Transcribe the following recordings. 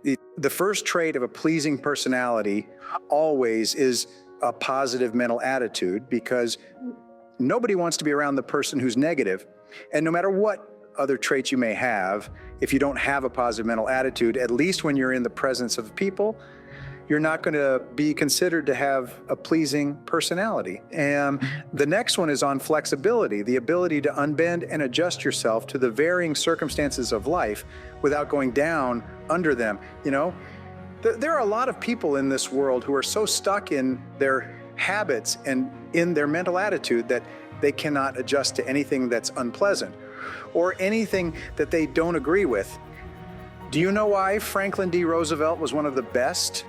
The first trait of a pleasing personality always is a positive mental attitude, because nobody wants to be around the person who's negative. And no matter what other traits you may have, if you don't have a positive mental attitude, at least when you're in the presence of people, you're not going to be considered to have a pleasing personality. And the next one is on flexibility, the ability to unbend and adjust yourself to the varying circumstances of life without going down under them. You know, there are a lot of people in this world who are so stuck in their habits and in their mental attitude that they cannot adjust to anything that's unpleasant or anything that they don't agree with. Do you know why Franklin D. Roosevelt was one of the best?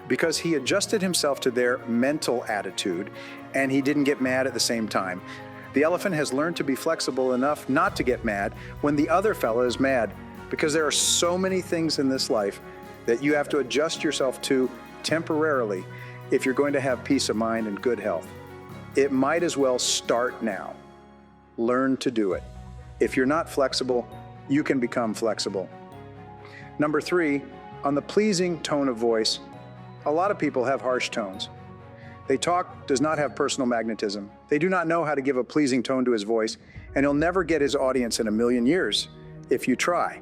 Because he adjusted himself to their mental attitude, and he didn't get mad at the same time. The elephant has learned to be flexible enough not to get mad when the other fella is mad, because there are so many things in this life that you have to adjust yourself to temporarily if you're going to have peace of mind and good health. It might as well start now. Learn to do it. If you're not flexible, you can become flexible. Number 3, on the pleasing tone of voice, a lot of people have harsh tones. They talk does not have personal magnetism. They do not know how to give a pleasing tone to his voice, and he'll never get his audience in a million years if you try.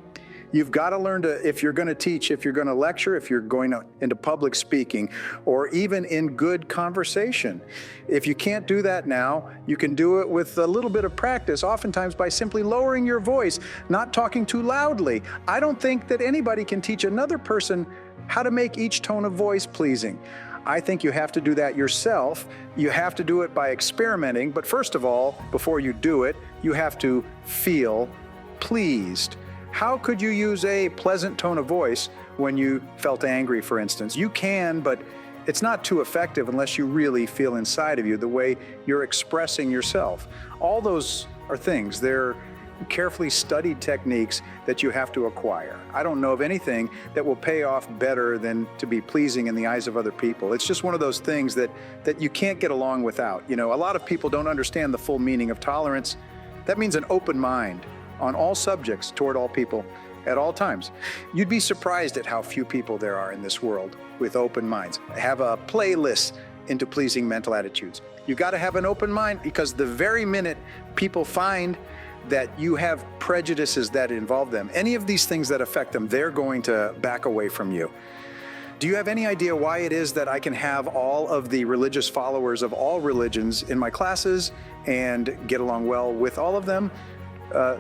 You've got to learn to, if you're going to teach, if you're going to lecture, if you're going into public speaking, or even in good conversation. If you can't do that now, you can do it with a little bit of practice, oftentimes by simply lowering your voice, not talking too loudly. I don't think that anybody can teach another person how to make each tone of voice pleasing. I think you have to do that yourself. You have to do it by experimenting, but first of all, before you do it, you have to feel pleased. How could you use a pleasant tone of voice when you felt angry, for instance? You can, but it's not too effective unless you really feel inside of you the way you're expressing yourself. All those are things. They're carefully studied techniques that you have to acquire. I don't know of anything that will pay off better than to be pleasing in the eyes of other people. It's just one of those things that you can't get along without. You know, a lot of people don't understand the full meaning of tolerance. That means an open mind on all subjects toward all people at all times. You'd be surprised at how few people there are in this world with open minds. Have a playlist into pleasing mental attitudes. You got to have an open mind, because the very minute people find that you have prejudices that involve them, any of these things that affect them, they're going to back away from you. Do you have any idea why it is that I can have all of the religious followers of all religions in my classes and get along well with all of them?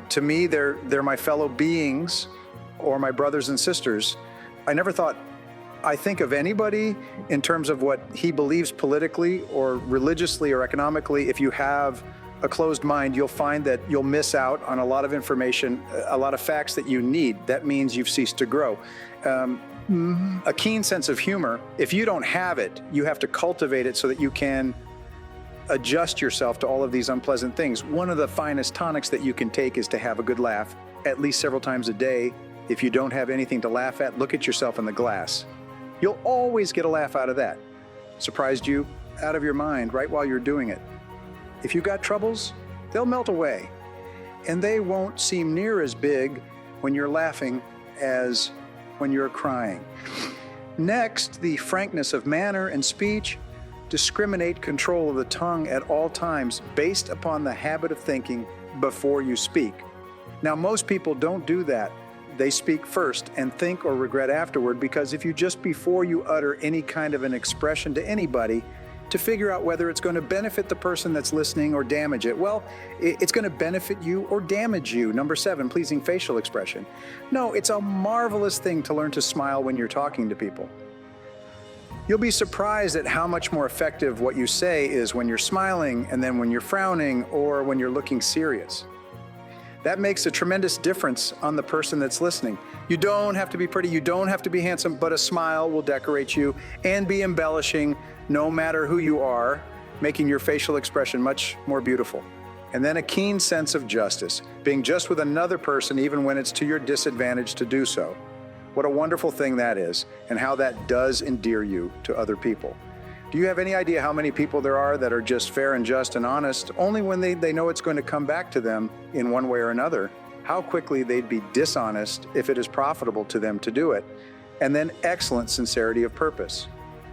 To me, they're my fellow beings, or my brothers and sisters. I think of anybody in terms of what he believes politically or religiously or economically. If you have a closed mind, you'll find that you'll miss out on a lot of information, a lot of facts that you need. That means you've ceased to grow. A keen sense of humor, if you don't have it, you have to cultivate it so that you can adjust yourself to all of these unpleasant things. One of the finest tonics that you can take is to have a good laugh, at least several times a day. If you don't have anything to laugh at, look at yourself in the glass. You'll always get a laugh out of that. Surprised you out of your mind right while you're doing it. If you've got troubles, they'll melt away, and they won't seem near as big when you're laughing as when you're crying. Next, the frankness of manner and speech. Discriminate control of the tongue at all times based upon the habit of thinking before you speak. Now, most people don't do that. They speak first and think or regret afterward, because if you just before you utter any kind of an expression to anybody to figure out whether it's going to benefit the person that's listening or damage it, well, it's going to benefit you or damage you. Number 7, pleasing facial expression. No, it's a marvelous thing to learn to smile when you're talking to people. You'll be surprised at how much more effective what you say is when you're smiling, and then when you're frowning, or when you're looking serious. That makes a tremendous difference on the person that's listening. You don't have to be pretty, you don't have to be handsome, but a smile will decorate you and be embellishing no matter who you are, making your facial expression much more beautiful. And then a keen sense of justice, being just with another person even when it's to your disadvantage to do so. What a wonderful thing that is, and how that does endear you to other people. Do you have any idea how many people there are that are just fair and just and honest only when they know it's going to come back to them in one way or another? how quickly they'd be dishonest if it is profitable to them to do it. And then excellent sincerity of purpose.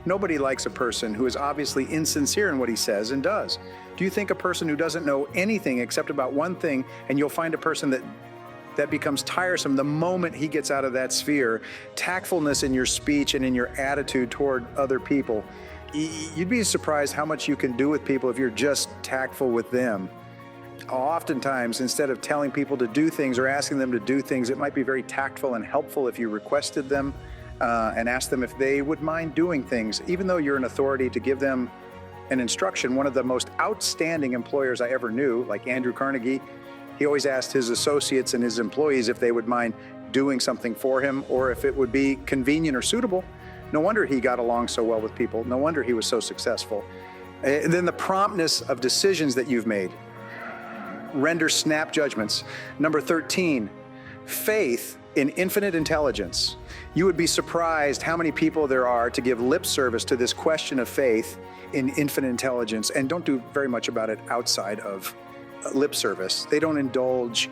Nobody likes a person who is obviously insincere in what he says and does. Do you think a person who doesn't know anything except about one thing, and you'll find a person that becomes tiresome the moment he gets out of that sphere? Tactfulness in your speech and in your attitude toward other people. You'd be surprised how much you can do with people if you're just tactful with them. Oftentimes, instead of telling people to do things or asking them to do things, it might be very tactful and helpful if you requested them and asked them if they would mind doing things, even though you're an authority to give them an instruction. One of the most outstanding employers I ever knew, like Andrew Carnegie, he always asked his associates and his employees if they would mind doing something for him or if it would be convenient or suitable. No wonder he got along so well with people. No wonder he was so successful. And then the promptness of decisions that you've made. Render snap judgments. Number 13, faith in infinite intelligence. You would be surprised how many people there are to give lip service to this question of faith in infinite intelligence and don't do very much about it outside of lip service. They don't indulge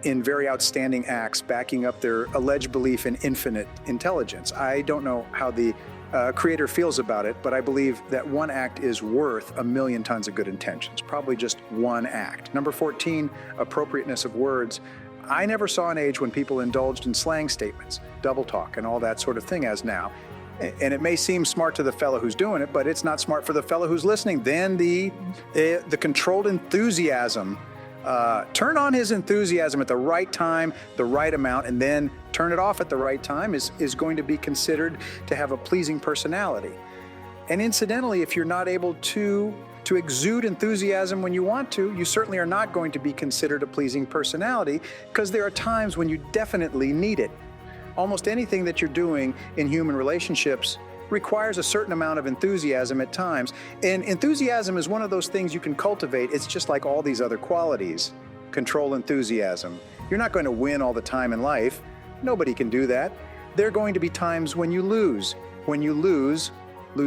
in very outstanding acts backing up their alleged belief in infinite intelligence. I don't know how the Creator feels about it, but I believe that one act is worth 1,000,000 tons of good intentions, probably just one act. Number 14, appropriateness of words. I never saw an age when people indulged in slang statements, double talk, and all that sort of thing as now. And it may seem smart to the fellow who's doing it, but it's not smart for the fellow who's listening. Then the controlled enthusiasm. Turn on his enthusiasm at the right time, the right amount, and then turn it off at the right time is going to be considered to have a pleasing personality. And incidentally, if you're not able to exude enthusiasm when you want to, you certainly are not going to be considered a pleasing personality, because there are times when you definitely need it. Almost anything that you're doing in human relationships requires a certain amount of enthusiasm at times. And enthusiasm is one of those things you can cultivate. It's just like all these other qualities. Control enthusiasm. You're not going to win all the time in life. Nobody can do that. There are going to be times when you lose. When you lose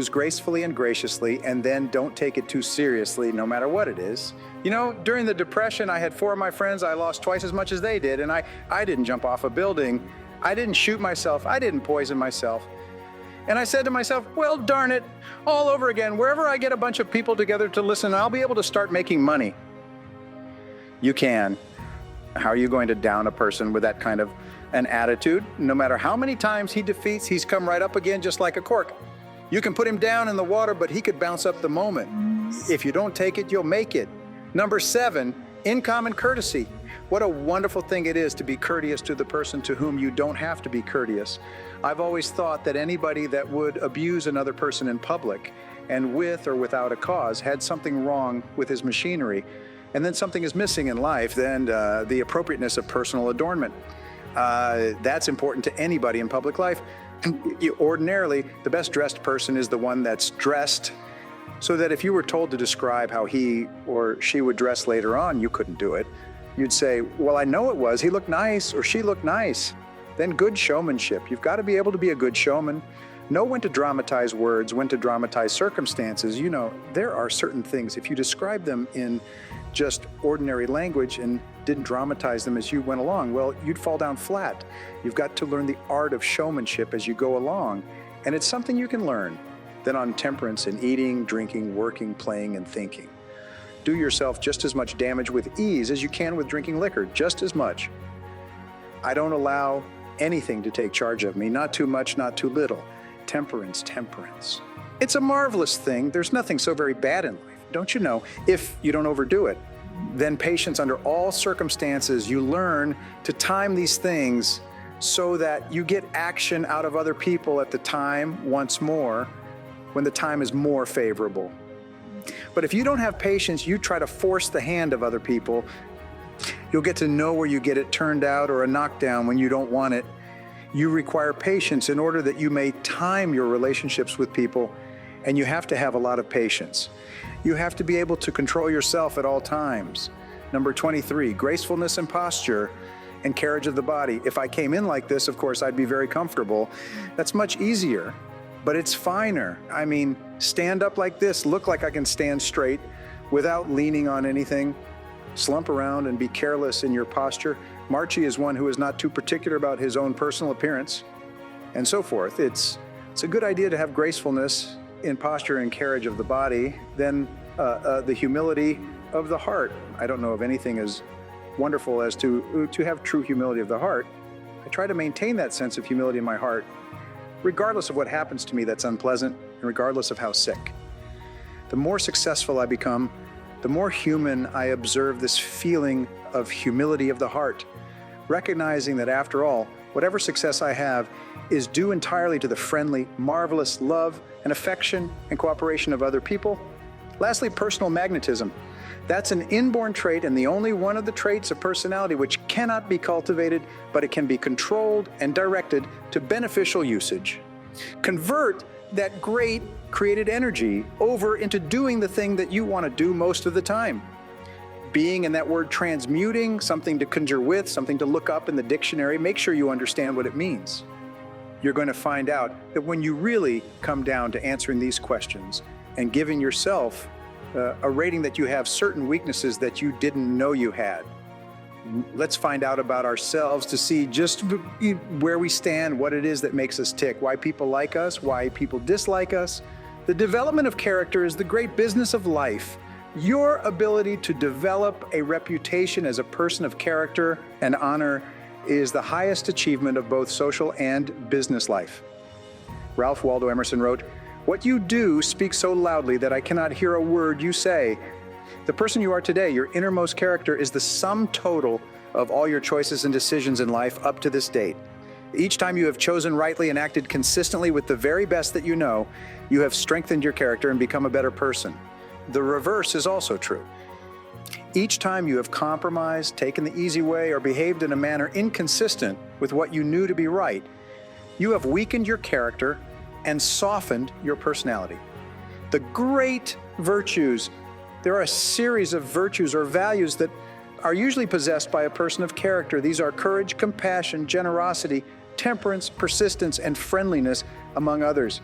gracefully and graciously, and then don't take it too seriously, no matter what it is. You know, during the Depression, I had 4 of my friends, I lost twice as much as they did, and I didn't jump off a building. I didn't shoot myself. I didn't poison myself. And I said to myself, well, darn it, all over again. Wherever I get a bunch of people together to listen, I'll be able to start making money. You can. How are you going to down a person with that kind of an attitude? No matter how many times he defeats, he's come right up again just like a cork. You can put him down in the water, but he could bounce up the moment. If you don't take it, you'll make it. Number 7, uncommon courtesy. What a wonderful thing it is to be courteous to the person to whom you don't have to be courteous. I've always thought that anybody that would abuse another person in public and with or without a cause had something wrong with his machinery. And then something is missing in life, then the appropriateness of personal adornment. That's important to anybody in public life. Ordinarily, the best dressed person is the one that's dressed so that if you were told to describe how he or she would dress later on, you couldn't do it. You'd say, well, I know it was. He looked nice or she looked nice. Then good showmanship. You've got to be able to be a good showman. Know when to dramatize words, when to dramatize circumstances. You know, there are certain things, if you describe them in just ordinary language and didn't dramatize them as you went along, well, you'd fall down flat. You've got to learn the art of showmanship as you go along. And it's something you can learn. Then on temperance in eating, drinking, working, playing, and thinking. Do yourself just as much damage with ease as you can with drinking liquor, just as much. I don't allow anything to take charge of me, not too much, not too little. Temperance, temperance. It's a marvelous thing. There's nothing so very bad in life, don't you know, if you don't overdo it. Then patience under all circumstances. You learn to time these things so that you get action out of other people at the time once more, when the time is more favorable. But if you don't have patience, you try to force the hand of other people, you'll get to know where you get it turned out or a knockdown when you don't want it. You require patience in order that you may time your relationships with people, and you have to have a lot of patience. You have to be able to control yourself at all times. Number 23, gracefulness and posture and carriage of the body. If I came in like this, of course, I'd be very comfortable. That's much easier, but it's finer. I mean, stand up like this, look like I can stand straight without leaning on anything. Slump around and be careless in your posture. Marchi is one who is not too particular about his own personal appearance, and so forth. It's a good idea to have gracefulness in posture and carriage of the body, then the humility of the heart. I don't know of anything as wonderful as to have true humility of the heart. I try to maintain that sense of humility in my heart, regardless of what happens to me that's unpleasant, and regardless of how sick. The more successful I become, the more human I observe this feeling of humility of the heart, recognizing that after all, whatever success I have is due entirely to the friendly, marvelous love and affection and cooperation of other people. Lastly, personal magnetism. That's an inborn trait and the only one of the traits of personality which cannot be cultivated, but it can be controlled and directed to beneficial usage. Convert that great created energy over into doing the thing that you want to do most of the time. Being, in that word transmuting, something to conjure with, something to look up in the dictionary, make sure you understand what it means. You're going to find out that when you really come down to answering these questions and giving yourself a rating that you have certain weaknesses that you didn't know you had. Let's find out about ourselves to see just where we stand, what it is that makes us tick, why people like us, why people dislike us. The development of character is the great business of life. Your ability to develop a reputation as a person of character and honor is the highest achievement of both social and business life. Ralph Waldo Emerson wrote, "What you do speaks so loudly that I cannot hear a word you say." The person you are today, your innermost character, is the sum total of all your choices and decisions in life up to this date. Each time you have chosen rightly and acted consistently with the very best that you know, you have strengthened your character and become a better person. The reverse is also true. Each time you have compromised, taken the easy way, or behaved in a manner inconsistent with what you knew to be right, you have weakened your character and softened your personality. The great virtues, there are a series of virtues or values that are usually possessed by a person of character. These are courage, compassion, generosity, temperance, persistence, and friendliness, among others.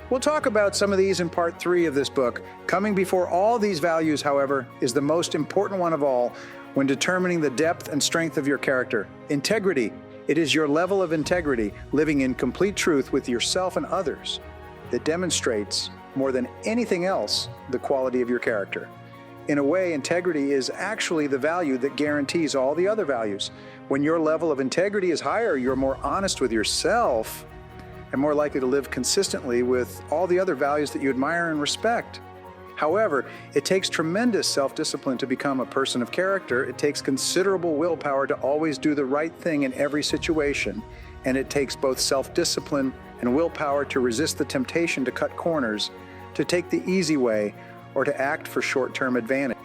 We'll talk about some of these in part 3 of this book. Coming before all these values, however, is the most important one of all when determining the depth and strength of your character. Integrity. It is your level of integrity, living in complete truth with yourself and others, that demonstrates more than anything else the quality of your character. In a way, integrity is actually the value that guarantees all the other values. When your level of integrity is higher, you're more honest with yourself and more likely to live consistently with all the other values that you admire and respect. However, it takes tremendous self-discipline to become a person of character. It takes considerable willpower to always do the right thing in every situation, and it takes both self-discipline and willpower to resist the temptation to cut corners, to take the easy way, or to act for short-term advantage.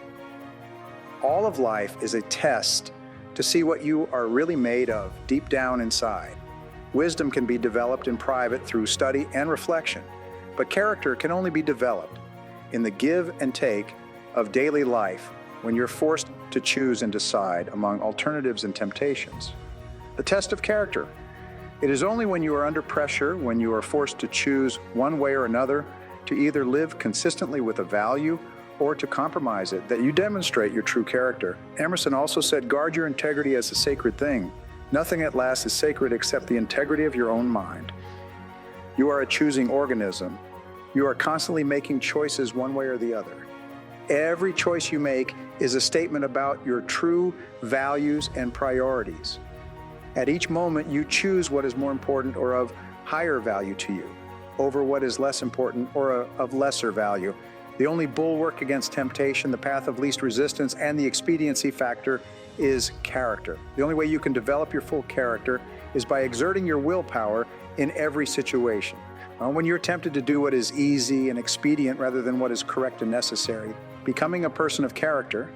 All of life is a test to see what you are really made of deep down inside. Wisdom can be developed in private through study and reflection, but character can only be developed in the give and take of daily life when you're forced to choose and decide among alternatives and temptations. The test of character. It is only when you are under pressure, when you are forced to choose one way or another, to either live consistently with a value or to compromise it, that you demonstrate your true character. Emerson also said, "Guard your integrity as a sacred thing. Nothing at last is sacred except the integrity of your own mind." You are a choosing organism. You are constantly making choices one way or the other. Every choice you make is a statement about your true values and priorities. At each moment, you choose what is more important or of higher value to you over what is less important or of lesser value. The only bulwark against temptation, the path of least resistance, and the expediency factor is character. The only way you can develop your full character is by exerting your willpower in every situation. When you're tempted to do what is easy and expedient rather than what is correct and necessary, becoming a person of character,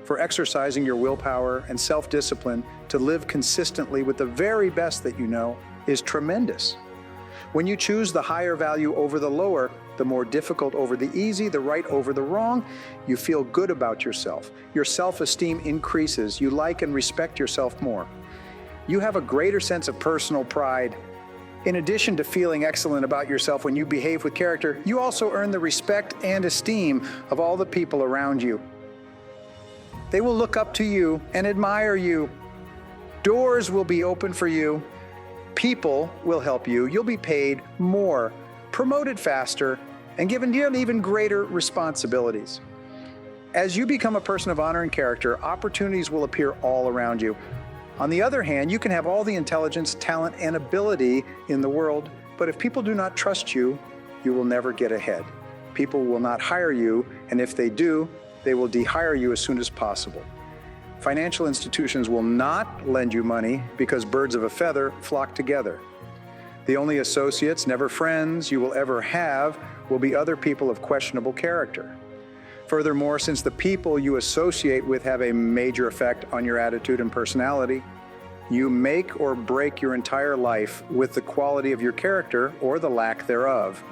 for exercising your willpower and self-discipline to live consistently with the very best that you know, is tremendous. When you choose the higher value over the lower, the more difficult over the easy, the right over the wrong, you feel good about yourself. Your self-esteem increases. You like and respect yourself more. You have a greater sense of personal pride. In addition to feeling excellent about yourself when you behave with character, you also earn the respect and esteem of all the people around you. They will look up to you and admire you. Doors will be open for you. People will help you. You'll be paid more, promoted faster, and given even greater responsibilities. As you become a person of honor and character, opportunities will appear all around you. On the other hand, you can have all the intelligence, talent, and ability in the world, but if people do not trust you, you will never get ahead. People will not hire you, and if they do, they will de-hire you as soon as possible. Financial institutions will not lend you money because birds of a feather flock together. The only associates, never friends, you will ever have will be other people of questionable character. Furthermore, since the people you associate with have a major effect on your attitude and personality, you make or break your entire life with the quality of your character or the lack thereof.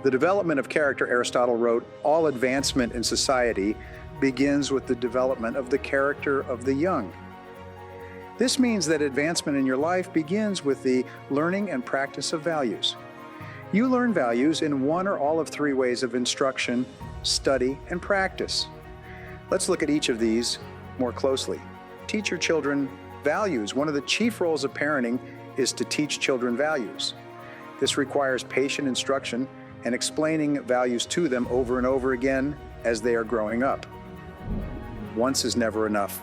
The development of character, Aristotle wrote, all advancement in society begins with the development of the character of the young. This means that advancement in your life begins with the learning and practice of values. You learn values in one or all of three ways of instruction, study, and practice. Let's look at each of these more closely. Teach your children values. One of the chief roles of parenting is to teach children values. This requires patient instruction and explaining values to them over and over again as they are growing up. Once is never enough.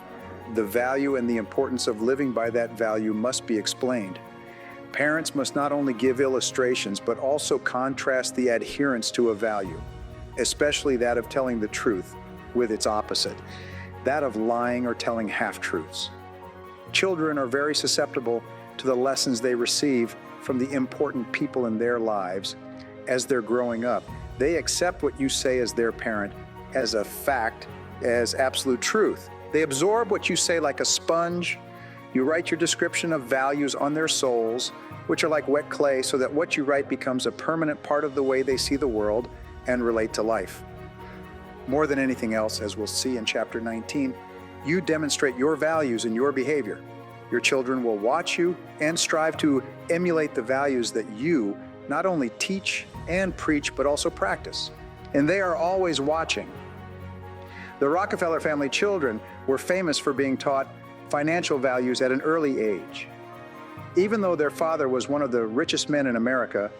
The value and the importance of living by that value must be explained. Parents must not only give illustrations, but also contrast the adherence to a value, especially that of telling the truth, with its opposite, that of lying or telling half-truths. Children are very susceptible to the lessons they receive from the important people in their lives as they're growing up. They accept what you say as their parent as a fact, as absolute truth. They absorb what you say like a sponge. You write your description of values on their souls, which are like wet clay, so that what you write becomes a permanent part of the way they see the world and relate to life. More than anything else, as we'll see in chapter 19, you demonstrate your values in your behavior. Your children will watch you and strive to emulate the values that you not only teach and preach, but also practice. And they are always watching. The Rockefeller family children were famous for being taught financial values at an early age. Even though their father was one of the richest men in America,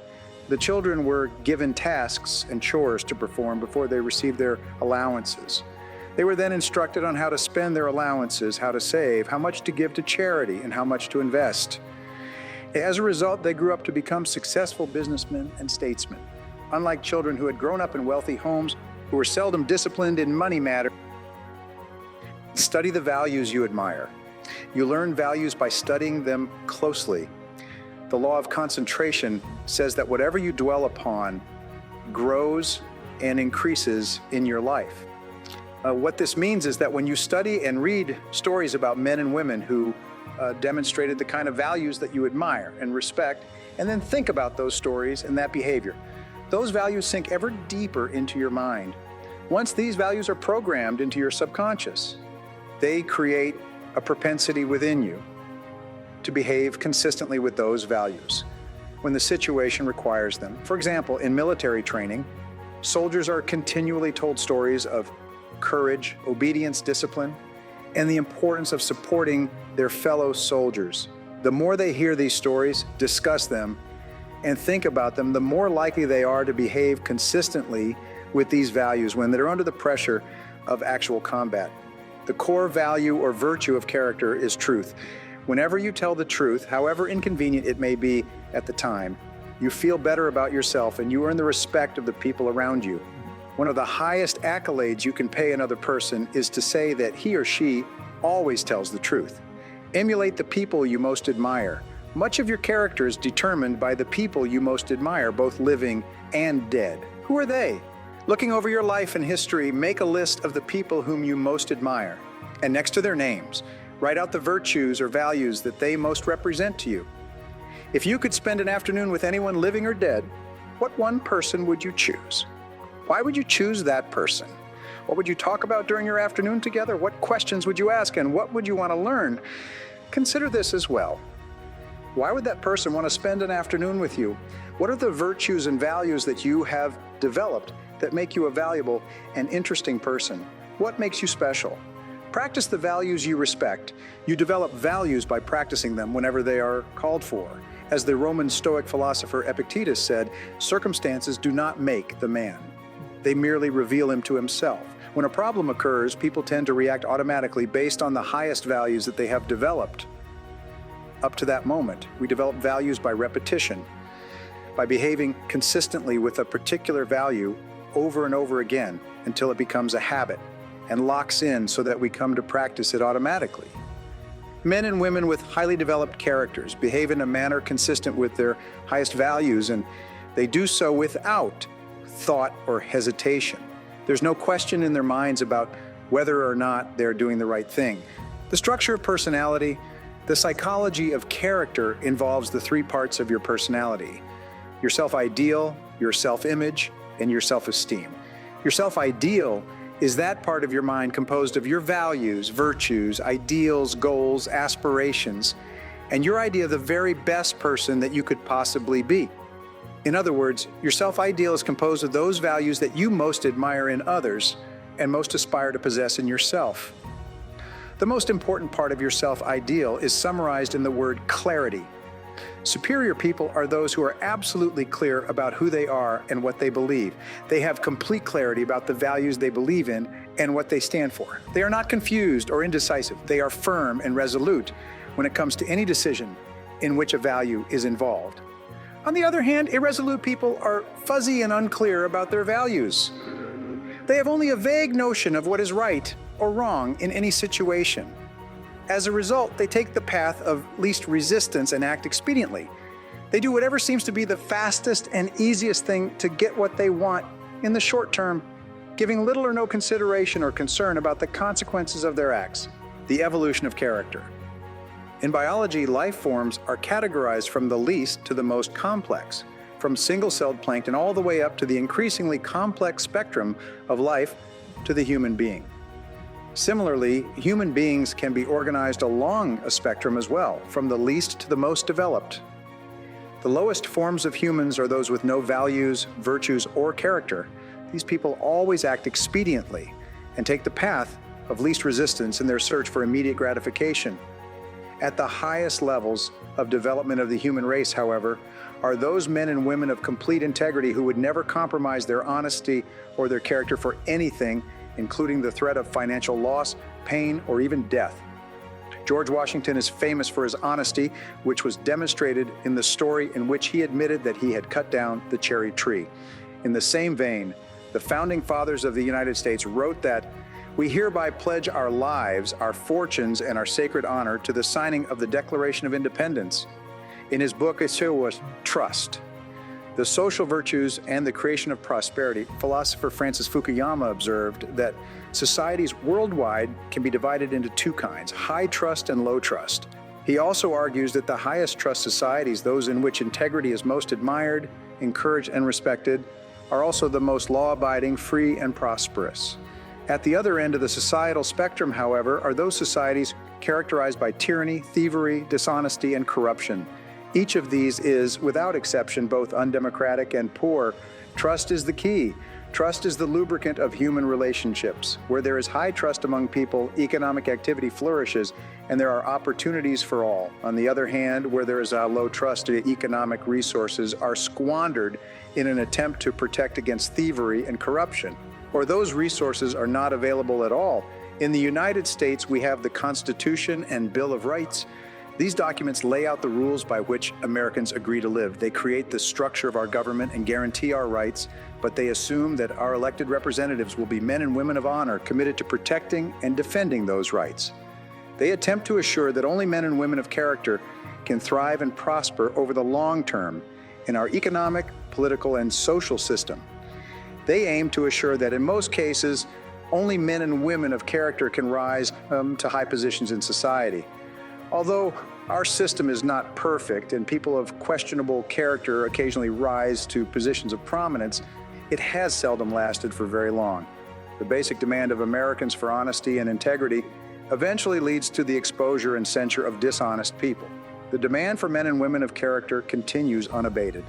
the children were given tasks and chores to perform before they received their allowances. They were then instructed on how to spend their allowances, how to save, how much to give to charity, and how much to invest. As a result, they grew up to become successful businessmen and statesmen. Unlike children who had grown up in wealthy homes, who were seldom disciplined in money matters. Study the values you admire. You learn values by studying them closely. The law of concentration says that whatever you dwell upon grows and increases in your life. What this means is that when you study and read stories about men and women who demonstrated the kind of values that you admire and respect, and then think about those stories and that behavior, those values sink ever deeper into your mind. Once these values are programmed into your subconscious, they create a propensity within you to behave consistently with those values when the situation requires them. For example, in military training, soldiers are continually told stories of courage, obedience, discipline, and the importance of supporting their fellow soldiers. The more they hear these stories, discuss them, and think about them, the more likely they are to behave consistently with these values when they're under the pressure of actual combat. The core value or virtue of character is truth. Whenever you tell the truth, however inconvenient it may be at the time, you feel better about yourself and you earn the respect of the people around you. One of the highest accolades you can pay another person is to say that he or she always tells the truth. Emulate the people you most admire. Much of your character is determined by the people you most admire, both living and dead. Who are they? Looking over your life and history, make a list of the people whom you most admire. And next to their names, write out the virtues or values that they most represent to you. If you could spend an afternoon with anyone living or dead, what one person would you choose? Why would you choose that person? What would you talk about during your afternoon together? What questions would you ask, and what would you want to learn? Consider this as well. Why would that person want to spend an afternoon with you? What are the virtues and values that you have developed that make you a valuable and interesting person? What makes you special? Practice the values you respect. You develop values by practicing them whenever they are called for. As the Roman Stoic philosopher Epictetus said, circumstances do not make the man. They merely reveal him to himself. When a problem occurs, people tend to react automatically based on the highest values that they have developed. Up to that moment, we develop values by repetition, by behaving consistently with a particular value over and over again until it becomes a habit and locks in so that we come to practice it automatically. Men and women with highly developed characters behave in a manner consistent with their highest values, and they do so without thought or hesitation. There's no question in their minds about whether or not they're doing the right thing. The structure of personality, the psychology of character involves the three parts of your personality: your self-ideal, your self-image, and your self-esteem. Your self-ideal is that part of your mind composed of your values, virtues, ideals, goals, aspirations, and your idea of the very best person that you could possibly be. In other words, your self-ideal is composed of those values that you most admire in others and most aspire to possess in yourself. The most important part of your self-ideal is summarized in the word clarity. Superior people are those who are absolutely clear about who they are and what they believe. They have complete clarity about the values they believe in and what they stand for. They are not confused or indecisive. They are firm and resolute when it comes to any decision in which a value is involved. On the other hand, irresolute people are fuzzy and unclear about their values. They have only a vague notion of what is right or wrong in any situation. As a result, they take the path of least resistance and act expediently. They do whatever seems to be the fastest and easiest thing to get what they want in the short term, giving little or no consideration or concern about the consequences of their acts. The evolution of character. In biology, life forms are categorized from the least to the most complex, from single-celled plankton all the way up to the increasingly complex spectrum of life to the human being. Similarly, human beings can be organized along a spectrum as well, from the least to the most developed. The lowest forms of humans are those with no values, virtues, or character. These people always act expediently and take the path of least resistance in their search for immediate gratification. At the highest levels of development of the human race, however, are those men and women of complete integrity who would never compromise their honesty or their character for anything, including the threat of financial loss, pain, or even death. George Washington is famous for his honesty, which was demonstrated in the story in which he admitted that he had cut down the cherry tree. In the same vein, the founding fathers of the United States wrote that we hereby pledge our lives, our fortunes, and our sacred honor to the signing of the Declaration of Independence. In his book, Trust, the social virtues and the creation of prosperity, philosopher Francis Fukuyama observed that societies worldwide can be divided into two kinds, high trust and low trust. He also argues that the highest trust societies, those in which integrity is most admired, encouraged, and respected, are also the most law-abiding, free, and prosperous. At the other end of the societal spectrum, however, are those societies characterized by tyranny, thievery, dishonesty, and corruption. Each of these is, without exception, both undemocratic and poor. Trust is the key. Trust is the lubricant of human relationships. Where there is high trust among people, economic activity flourishes, and there are opportunities for all. On the other hand, where there is a low trust, economic resources are squandered in an attempt to protect against thievery and corruption, or those resources are not available at all. In the United States, we have the Constitution and Bill of Rights. These documents lay out the rules by which Americans agree to live. They create the structure of our government and guarantee our rights, but they assume that our elected representatives will be men and women of honor committed to protecting and defending those rights. They attempt to assure that only men and women of character can thrive and prosper over the long term in our economic, political, and social system. They aim to assure that in most cases, only men and women of character can rise to high positions in society. Although our system is not perfect and people of questionable character occasionally rise to positions of prominence, it has seldom lasted for very long. The basic demand of Americans for honesty and integrity eventually leads to the exposure and censure of dishonest people. The demand for men and women of character continues unabated.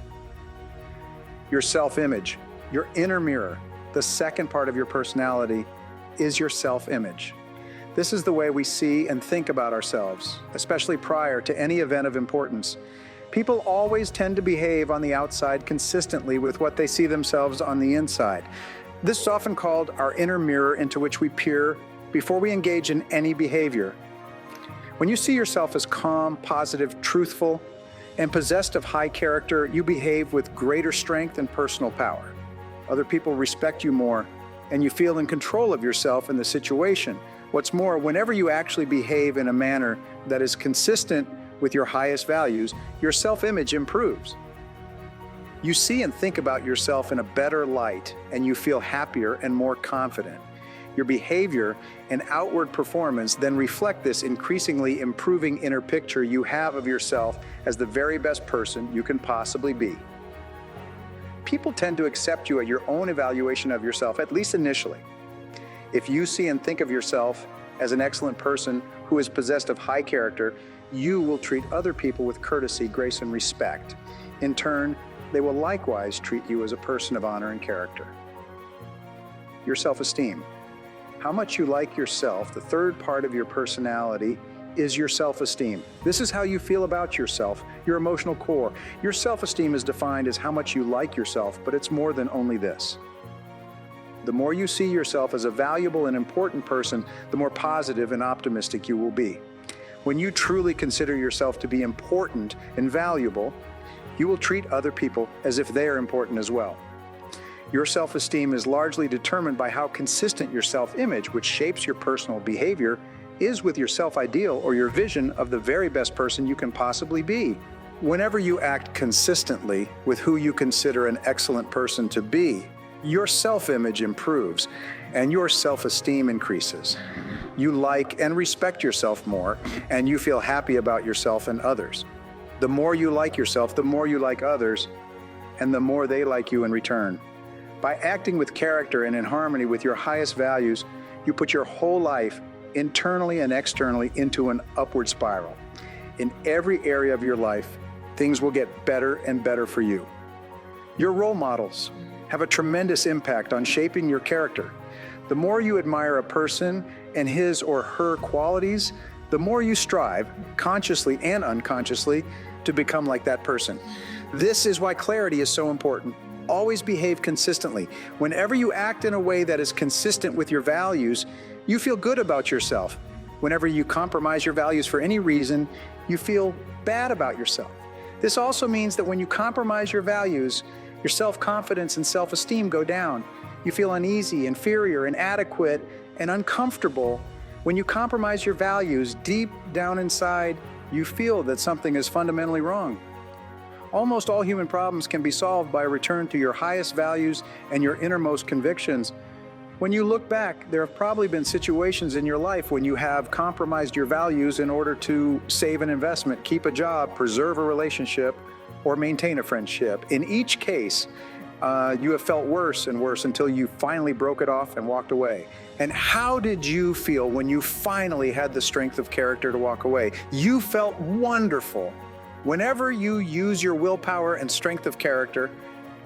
Your self-image, your inner mirror, the second part of your personality, is your self-image. This is the way we see and think about ourselves, especially prior to any event of importance. People always tend to behave on the outside consistently with what they see themselves on the inside. This is often called our inner mirror into which we peer before we engage in any behavior. When you see yourself as calm, positive, truthful, and possessed of high character, you behave with greater strength and personal power. Other people respect you more, and you feel in control of yourself and the situation. What's more, whenever you actually behave in a manner that is consistent with your highest values, your self-image improves. You see and think about yourself in a better light, and you feel happier and more confident. Your behavior and outward performance then reflect this increasingly improving inner picture you have of yourself as the very best person you can possibly be. People tend to accept you at your own evaluation of yourself, at least initially. If you see and think of yourself as an excellent person who is possessed of high character, you will treat other people with courtesy, grace, and respect. In turn, they will likewise treat you as a person of honor and character. Your self-esteem. How much you like yourself, the third part of your personality, is your self-esteem. This is how you feel about yourself, your emotional core. Your self-esteem is defined as how much you like yourself, but it's more than only this. The more you see yourself as a valuable and important person, the more positive and optimistic you will be. When you truly consider yourself to be important and valuable, you will treat other people as if they are important as well. Your self-esteem is largely determined by how consistent your self-image, which shapes your personal behavior, is with your self-ideal or your vision of the very best person you can possibly be. Whenever you act consistently with who you consider an excellent person to be, your self-image improves and your self-esteem increases. You like and respect yourself more, and you feel happy about yourself and others. The more you like yourself, the more you like others, and the more they like you in return. By acting with character and in harmony with your highest values, you put your whole life, internally and externally, into an upward spiral. In every area of your life, things will get better and better for you. Your role models have a tremendous impact on shaping your character. The more you admire a person and his or her qualities, the more you strive, consciously and unconsciously, to become like that person. This is why clarity is so important. Always behave consistently. Whenever you act in a way that is consistent with your values, you feel good about yourself. Whenever you compromise your values for any reason, you feel bad about yourself. This also means that when you compromise your values, your self-confidence and self-esteem go down. You feel uneasy, inferior, inadequate, and uncomfortable. When you compromise your values, deep down inside, you feel that something is fundamentally wrong. Almost all human problems can be solved by a return to your highest values and your innermost convictions. When you look back, there have probably been situations in your life when you have compromised your values in order to save an investment, keep a job, preserve a relationship, or maintain a friendship. In each case, you have felt worse and worse until you finally broke it off and walked away. And how did you feel when you finally had the strength of character to walk away? You felt wonderful. Whenever you use your willpower and strength of character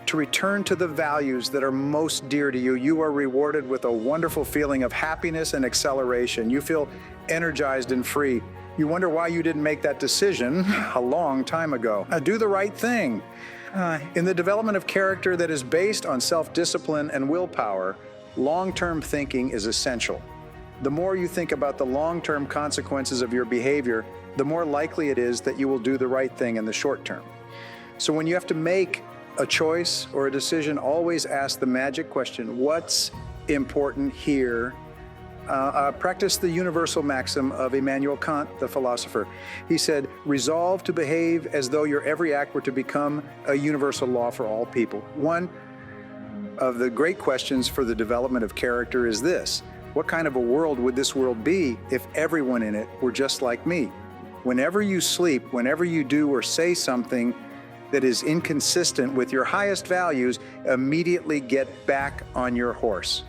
to return to the values that are most dear to you, you are rewarded with a wonderful feeling of happiness and acceleration. You feel energized and free. You wonder why you didn't make that decision a long time ago. Do the right thing. In the development of character that is based on self-discipline and willpower, long-term thinking is essential. The more you think about the long-term consequences of your behavior, the more likely it is that you will do the right thing in the short term. So when you have to make a choice or a decision, always ask the magic question, what's important here? Practice the universal maxim of Immanuel Kant, the philosopher. He said, resolve to behave as though your every act were to become a universal law for all people. One of the great questions for the development of character is this: what kind of a world would this world be if everyone in it were just like me? Whenever you sleep, whenever you do or say something that is inconsistent with your highest values, immediately get back on your horse.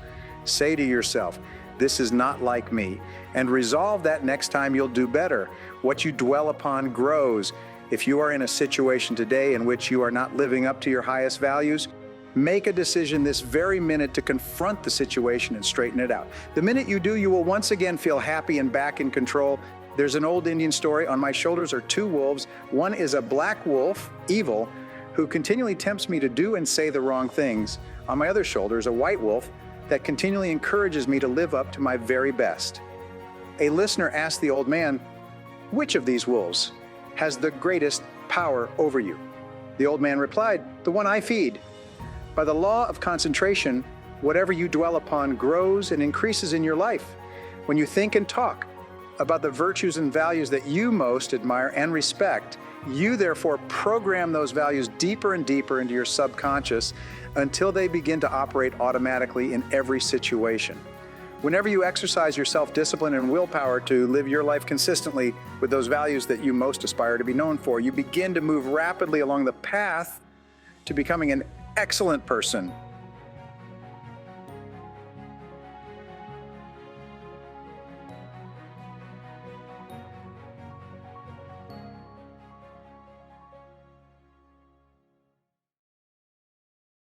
Say to yourself, this is not like me, and resolve that next time you'll do better. What you dwell upon grows. If you are in a situation today in which you are not living up to your highest values, Make a decision this very minute to confront the situation and straighten it out. The minute you do, you will once again feel happy and back in control. There's an old Indian story. On my shoulders are two wolves. One is a black wolf, evil, who continually tempts me to do and say the wrong things. On my other shoulder is a white wolf that continually encourages me to live up to my very best. A listener asked the old man, "Which of these wolves has the greatest power over you?" The old man replied, "The one I feed." By the law of concentration, whatever you dwell upon grows and increases in your life. When you think and talk about the virtues and values that you most admire and respect, you therefore program those values deeper and deeper into your subconscious until they begin to operate automatically in every situation. Whenever you exercise your self-discipline and willpower to live your life consistently with those values that you most aspire to be known for, you begin to move rapidly along the path to becoming an excellent person